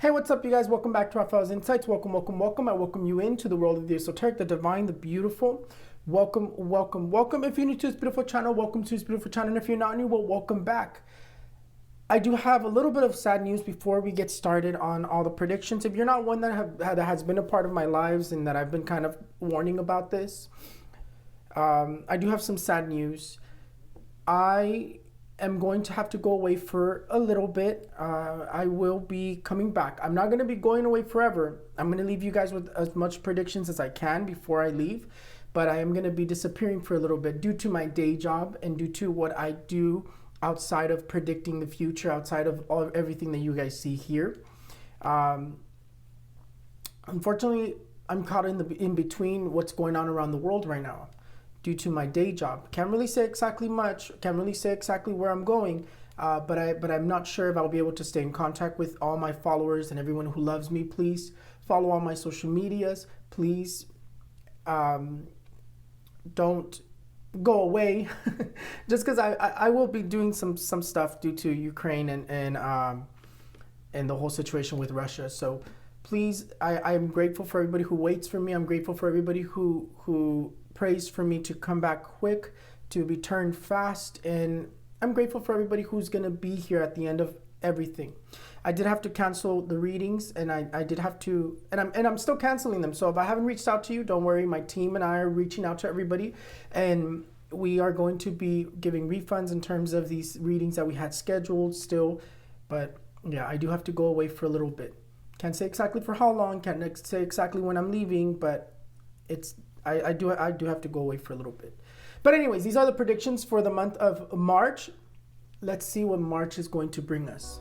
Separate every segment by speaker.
Speaker 1: Hey, what's up, you guys? Welcome back to Raphael's Insights. Welcome. I welcome you into the world of the esoteric, the divine, the beautiful. Welcome. If you're new to this beautiful channel, welcome to this beautiful channel. And if you're not new, well, welcome back. I do have a little bit of sad news before we get started on all the predictions. If you're not one that has been a part of my lives and that I've been kind of warning about this, I do have some sad news. I am going to have to go away for a little bit. I will be coming back. I'm not going to be going away forever. I'm going to leave you guys with as much predictions as I can before I leave, but I am going to be disappearing for a little bit due to my day job and due to what I do outside of predicting the future, outside of everything that you guys see here. Unfortunately, I'm caught in between what's going on around the world right now due to my day job. Can't really say exactly much, can't really say exactly where I'm going, but I'm not sure if I'll be able to stay in contact with all my followers and everyone who loves me. Please follow all my social medias. Please don't go away just because I will be doing some stuff due to Ukraine and the whole situation with Russia. So please, I'm grateful for everybody who waits for me. I'm grateful for everybody who prays for me to come back quick, to return fast, and I'm grateful for everybody who's gonna be here at the end of everything. I did have to cancel the readings, and I did have to, and I'm still canceling them. So if I haven't reached out to you, don't worry. My team and I are reaching out to everybody, and we are going to be giving refunds in terms of these readings that we had scheduled still. But yeah, I do have to go away for a little bit. Can't say exactly for how long. Can't say exactly when I'm leaving, but I do have to go away for a little bit. But anyways, these are the predictions for the month of March. Let's see what March is going to bring us.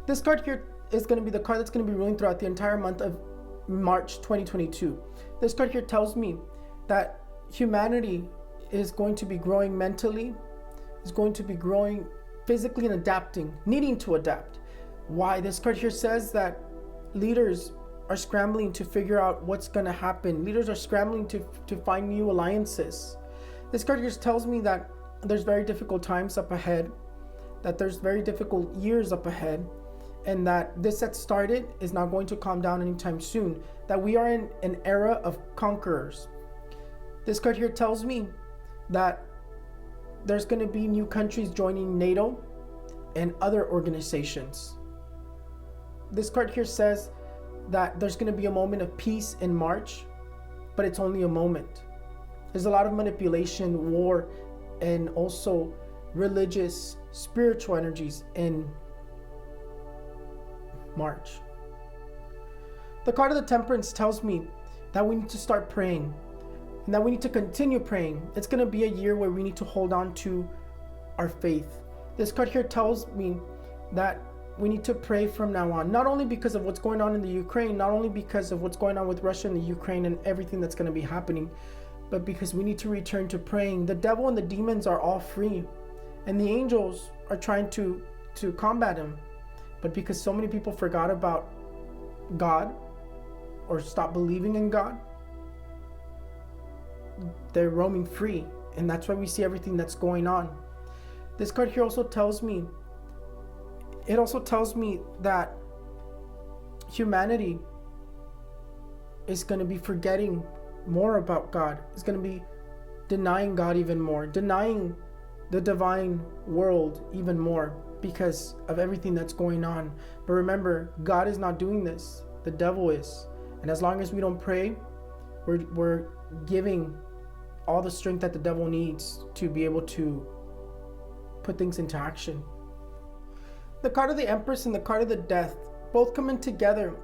Speaker 1: This card here is going to be the card that's going to be ruling throughout the entire month of March 2022. This card here tells me that humanity is going to be growing mentally, is going to be growing physically and adapting, needing to adapt. Why? This card here says that leaders are scrambling to figure out what's going to happen. Leaders are scrambling to find new alliances. This card here tells me that there's very difficult times up ahead, that there's very difficult years up ahead, and that this that started is not going to calm down anytime soon, that we are in an era of conquerors. This card here tells me that there's going to be new countries joining NATO and other organizations. This card here says that there's going to be a moment of peace in March, but it's only a moment. There's a lot of manipulation, war, and also religious, spiritual energies in March. The card of the Temperance tells me that we need to start praying and that we need to continue praying. It's going to be a year where we need to hold on to our faith. This card here tells me that we need to pray from now on, not only because of what's going on in the Ukraine, not only because of what's going on with Russia and the Ukraine and everything that's going to be happening, but because we need to return to praying. The devil and the demons are all free, and the angels are trying to combat him. But because so many people forgot about God or stopped believing in God, they're roaming free, and that's why we see everything that's going on. This card here also tells me, that humanity is going to be forgetting more about God. It's going to be denying God even more, denying the divine world even more because of everything that's going on. But remember, God is not doing this. The devil is. And as long as we don't pray, we're giving all the strength that the devil needs to be able to put things into action. The card of the Empress and the card of the Death both come in together,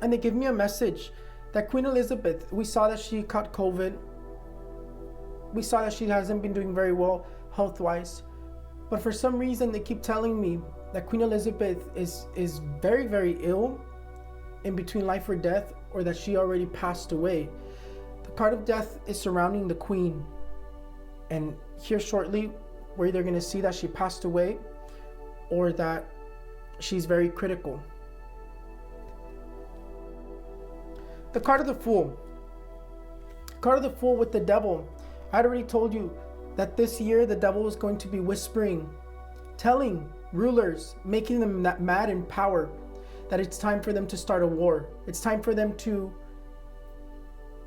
Speaker 1: and they give me a message that Queen Elizabeth, we saw that she caught COVID. We saw that she hasn't been doing very well health-wise. But for some reason, they keep telling me that Queen Elizabeth is very, very ill, in between life or death, or that she already passed away. The card of Death is surrounding the Queen. And here shortly, we're either going to see that she passed away or that she's very critical. The card of the Fool. Card of the Fool with the Devil. I had already told you that this year the devil is going to be whispering, telling rulers, making them mad in power, that it's time for them to start a war. It's time for them to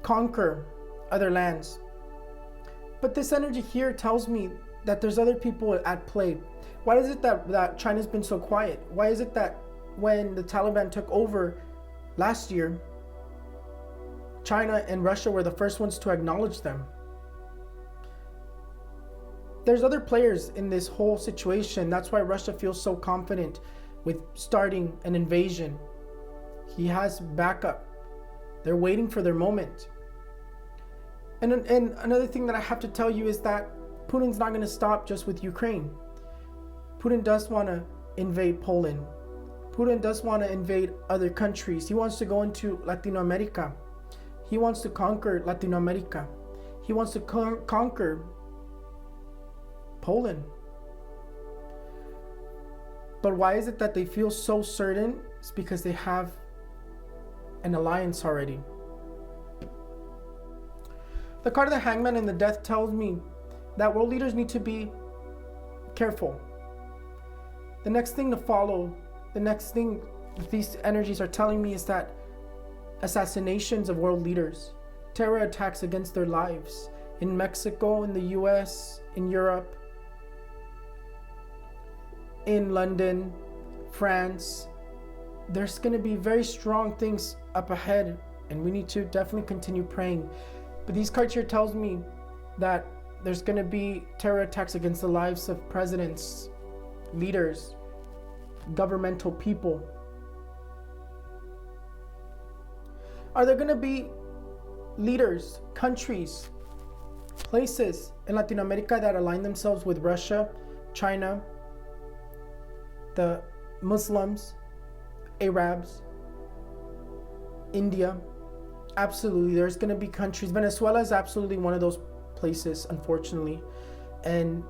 Speaker 1: conquer other lands. But this energy here tells me that there's other people at play. Why is it that China's been so quiet? Why is it that when the Taliban took over last year, China and Russia were the first ones to acknowledge them? There's other players in this whole situation. That's why Russia feels so confident with starting an invasion. He has backup. They're waiting for their moment. And another thing that I have to tell you is that Putin's not going to stop just with Ukraine. Putin does want to invade Poland. Putin does want to invade other countries. He wants to go into Latin America. He wants to conquer Latin America. He wants to conquer Poland. But why is it that they feel so certain? It's because they have an alliance already. The card of the Hangman and the Death tells me that world leaders need to be careful. The next thing to follow, the next thing that these energies are telling me is that assassinations of world leaders, terror attacks against their lives in Mexico, in the US, in Europe, in London, France. There's going to be very strong things up ahead, and we need to definitely continue praying. But these cards here tells me that there's going to be terror attacks against the lives of presidents, leaders, governmental people. Are there going to be leaders, countries, places in Latin America that align themselves with Russia, China, the Muslims, Arabs, India? Absolutely. There's going to be countries. Venezuela is absolutely one of those places, unfortunately. And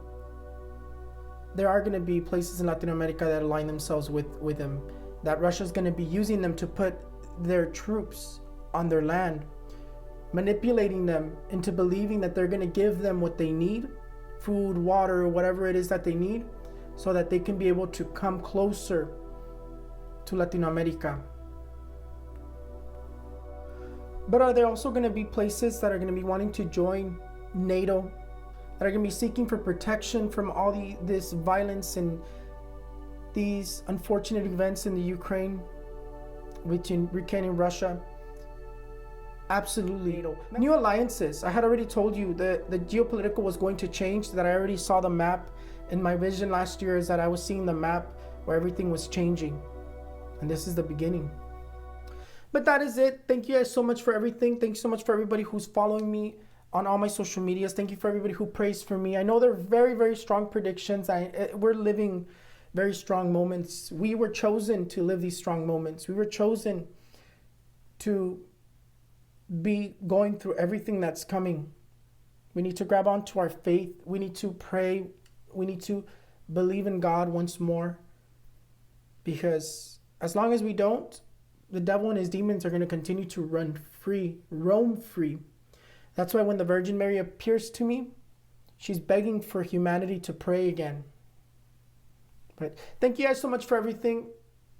Speaker 1: there are going to be places in Latin America that align themselves with them. That Russia's going to be using them to put their troops on their land, manipulating them into believing that they're going to give them what they need, food, water, whatever it is that they need, so that they can be able to come closer to Latin America. But are there also going to be places that are going to be wanting to join NATO, that are going to be seeking for protection from all this violence and these unfortunate events in the Ukraine, between Ukraine and Russia? Absolutely. New alliances. I had already told you that the geopolitical was going to change, that I already saw the map. And my vision last year is that I was seeing the map where everything was changing. And this is the beginning. But that is it. Thank you guys so much for everything. Thank you so much for everybody who's following me on all my social medias. Thank you for everybody who prays for me. I know they're very, very strong predictions. We're living very strong moments. We were chosen to live these strong moments. We were chosen to be going through everything that's coming. We need to grab onto our faith. We need to pray. We need to believe in God once more. Because as long as we don't, the devil and his demons are going to continue to run free, roam free. That's why when the Virgin Mary appears to me, she's begging for humanity to pray again. But thank you guys so much for everything.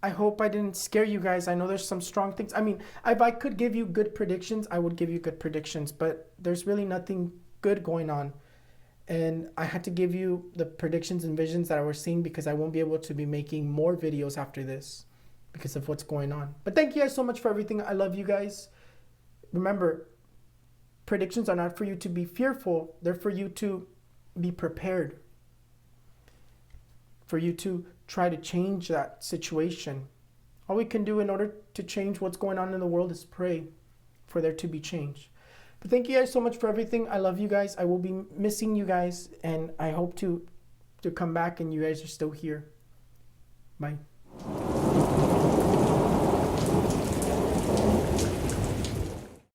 Speaker 1: I hope I didn't scare you guys. I know there's some strong things. I mean, if I could give you good predictions, I would give you good predictions. But there's really nothing good going on. And I had to give you the predictions and visions that I was seeing because I won't be able to be making more videos after this because of what's going on. But thank you guys so much for everything. I love you guys. Remember, predictions are not for you to be fearful. They're for you to be prepared. For you to try to change that situation. All we can do in order to change what's going on in the world is pray for there to be change. But thank you guys so much for everything. I love you guys. I will be missing you guys. And I hope to come back and you guys are still here. Bye.